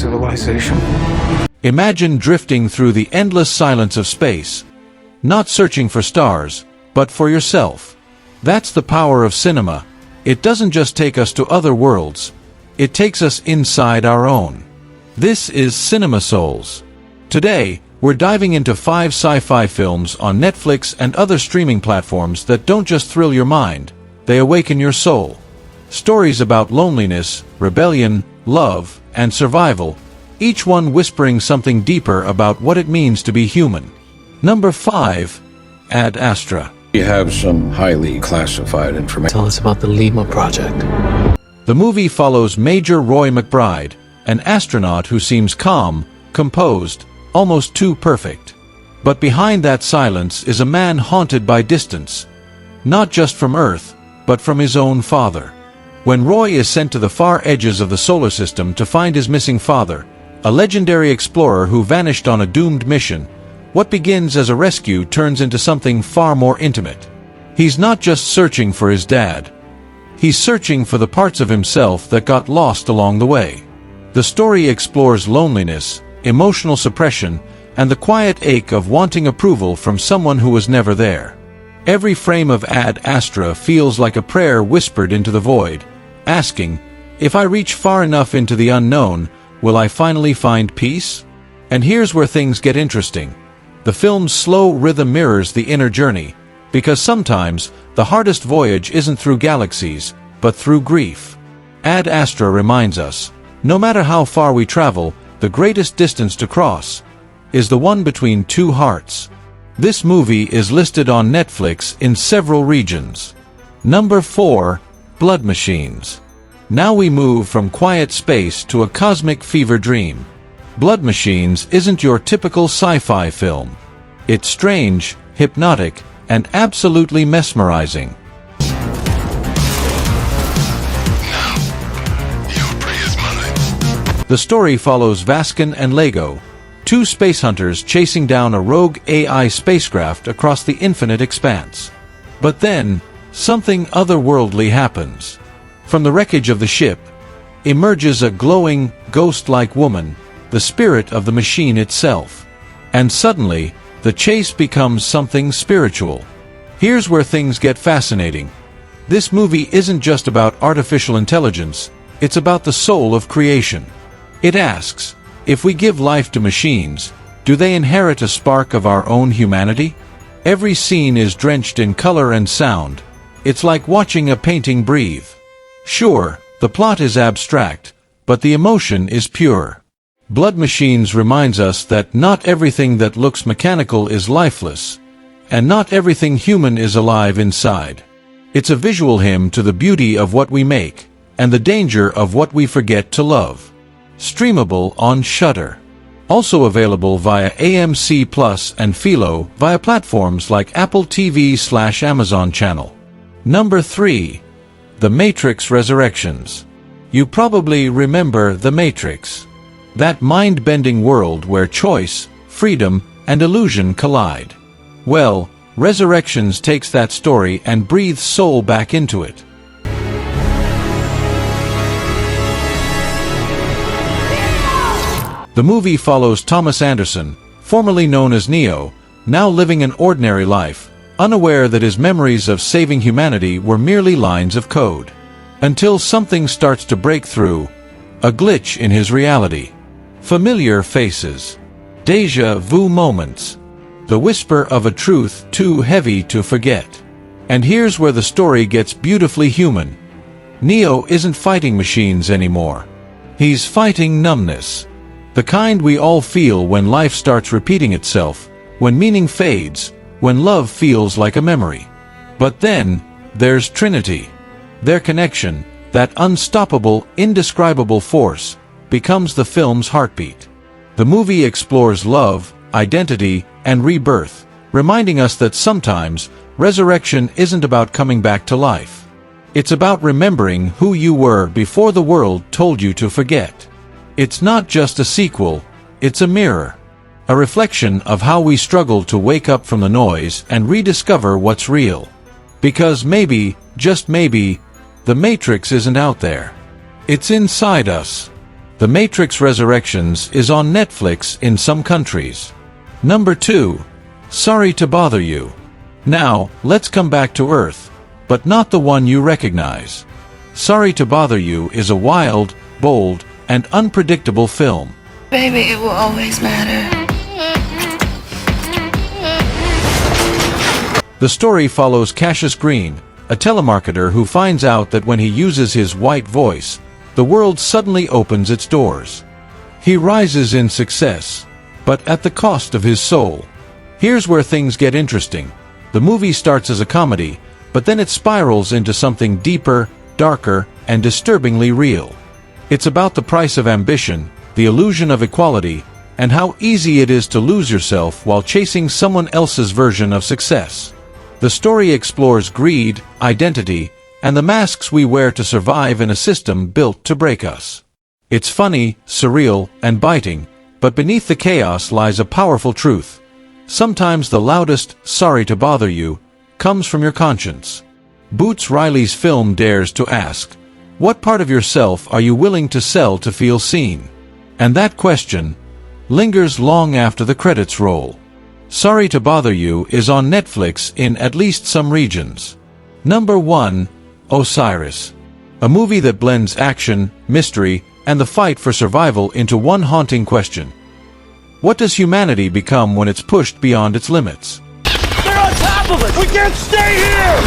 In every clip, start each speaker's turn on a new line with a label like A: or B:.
A: civilization.
B: Imagine drifting through the endless silence of space, not searching for stars, but for yourself. That's the power of cinema. It doesn't just take us to other worlds, it takes us inside our own. This is CinemaSouls. Today, we're diving into 5 sci-fi films on Netflix and other streaming platforms that don't just thrill your mind, they awaken your soul. Stories about loneliness, rebellion, love, and survival, each one whispering something deeper about what it means to be human. Number 5. Ad Astra.
C: We have some highly classified information.
D: Tell us about the Lima Project.
B: The movie follows Major Roy McBride, an astronaut who seems calm, composed, almost too perfect. But behind that silence is a man haunted by distance, not just from Earth, but from his own father. When Roy is sent to the far edges of the solar system to find his missing father, a legendary explorer who vanished on a doomed mission, what begins as a rescue turns into something far more intimate. He's not just searching for his dad. He's searching for the parts of himself that got lost along the way. The story explores loneliness, emotional suppression, and the quiet ache of wanting approval from someone who was never there. Every frame of Ad Astra feels like a prayer whispered into the void, asking, if I reach far enough into the unknown, will I finally find peace? And here's where things get interesting. The film's slow rhythm mirrors the inner journey, because sometimes the hardest voyage isn't through galaxies, but through grief. Ad Astra reminds us, no matter how far we travel, the greatest distance to cross is the one between two hearts. This movie is listed on Netflix in several regions. Number 4. Blood Machines. Now we move from quiet space to a cosmic fever dream. Blood Machines isn't your typical sci-fi film. It's strange, hypnotic, and absolutely mesmerizing.
E: Now, your prey is mine.
B: The story follows Vaskin and Lego, 2 space hunters chasing down a rogue AI spacecraft across the infinite expanse. But then, something otherworldly happens. From the wreckage of the ship emerges a glowing, ghost-like woman, the spirit of the machine itself. And suddenly, the chase becomes something spiritual. Here's where things get fascinating. This movie isn't just about artificial intelligence, it's about the soul of creation. It asks, if we give life to machines, do they inherit a spark of our own humanity? Every scene is drenched in color and sound. It's like watching a painting breathe. Sure, the plot is abstract, but the emotion is pure. Blood Machines reminds us that not everything that looks mechanical is lifeless, and not everything human is alive inside. It's a visual hymn to the beauty of what we make, and the danger of what we forget to love. Streamable on Shudder. Also available via AMC Plus and Philo via platforms like Apple TV/Amazon Channel. Number 3. The Matrix Resurrections. You probably remember The Matrix. That mind-bending world where choice, freedom, and illusion collide. Well, Resurrections takes that story and breathes soul back into it. The movie follows Thomas Anderson, formerly known as Neo, now living an ordinary life, unaware that his memories of saving humanity were merely lines of code. Until something starts to break through, a glitch in his reality. Familiar faces. Deja vu moments. The whisper of a truth too heavy to forget. And here's where the story gets beautifully human. Neo isn't fighting machines anymore. He's fighting numbness. The kind we all feel when life starts repeating itself, when meaning fades, when love feels like a memory. But then, there's Trinity. Their connection, that unstoppable, indescribable force, becomes the film's heartbeat. The movie explores love, identity, and rebirth, reminding us that sometimes, resurrection isn't about coming back to life. It's about remembering who you were before the world told you to forget. It's not just a sequel, it's a mirror. A reflection of how we struggle to wake up from the noise and rediscover what's real. Because maybe, just maybe, the Matrix isn't out there. It's inside us. The Matrix Resurrections is on Netflix in some countries. Number 2. Sorry to Bother You. Now, let's come back to Earth, but not the one you recognize. Sorry to Bother You is a wild, bold, and unpredictable film.
A: Baby, it will always matter.
B: The story follows Cassius Green, a telemarketer who finds out that when he uses his white voice, the world suddenly opens its doors. He rises in success, but at the cost of his soul. Here's where things get interesting. The movie starts as a comedy, but then it spirals into something deeper, darker, and disturbingly real. It's about the price of ambition, the illusion of equality, and how easy it is to lose yourself while chasing someone else's version of success. The story explores greed, identity, and the masks we wear to survive in a system built to break us. It's funny, surreal, and biting, but beneath the chaos lies a powerful truth. Sometimes the loudest "sorry to bother you" comes from your conscience. Boots Riley's film dares to ask, what part of yourself are you willing to sell to feel seen? And that question lingers long after the credits roll. Sorry to Bother You is on Netflix in at least some regions. Number 1. Osiris. A movie that blends action, mystery, and the fight for survival into one haunting question. What does humanity become when it's pushed beyond its limits?
D: They're on top of us! We can't stay here!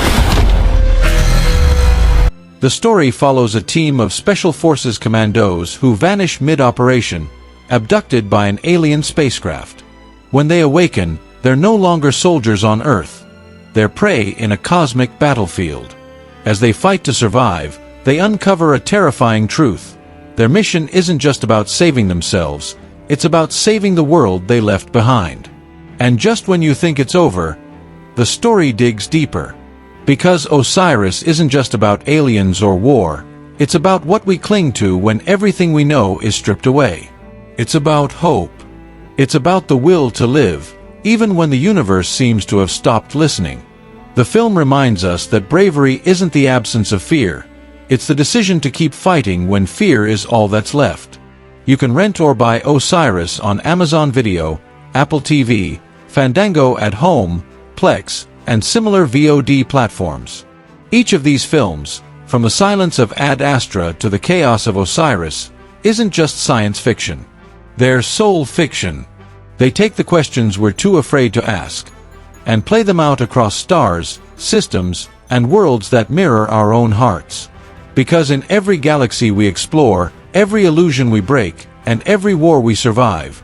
B: The story follows a team of Special Forces commandos who vanish mid-operation, abducted by an alien spacecraft. When they awaken, they're no longer soldiers on Earth. They're prey in a cosmic battlefield. As they fight to survive, they uncover a terrifying truth. Their mission isn't just about saving themselves, it's about saving the world they left behind. And just when you think it's over, the story digs deeper. Because Osiris isn't just about aliens or war, it's about what we cling to when everything we know is stripped away. It's about hope. It's about the will to live, even when the universe seems to have stopped listening. The film reminds us that bravery isn't the absence of fear. It's the decision to keep fighting when fear is all that's left. You can rent or buy Osiris on Amazon Video, Apple TV, Fandango at Home, Plex, and similar VOD platforms. Each of these films, from the silence of Ad Astra to the chaos of Osiris, isn't just science fiction. They're soul fiction. They take the questions we're too afraid to ask, and play them out across stars, systems, and worlds that mirror our own hearts. Because in every galaxy we explore, every illusion we break, and every war we survive,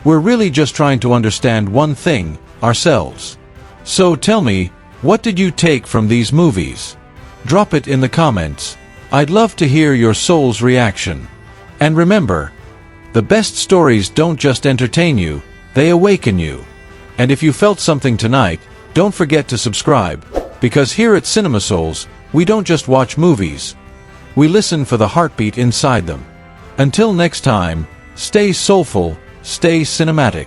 B: we're really just trying to understand one thing, ourselves. So tell me, what did you take from these movies? Drop it in the comments. I'd love to hear your soul's reaction. And remember, the best stories don't just entertain you, they awaken you. And if you felt something tonight, don't forget to subscribe, because here at CinemaSouls, we don't just watch movies. We listen for the heartbeat inside them. Until next time, stay soulful, stay cinematic.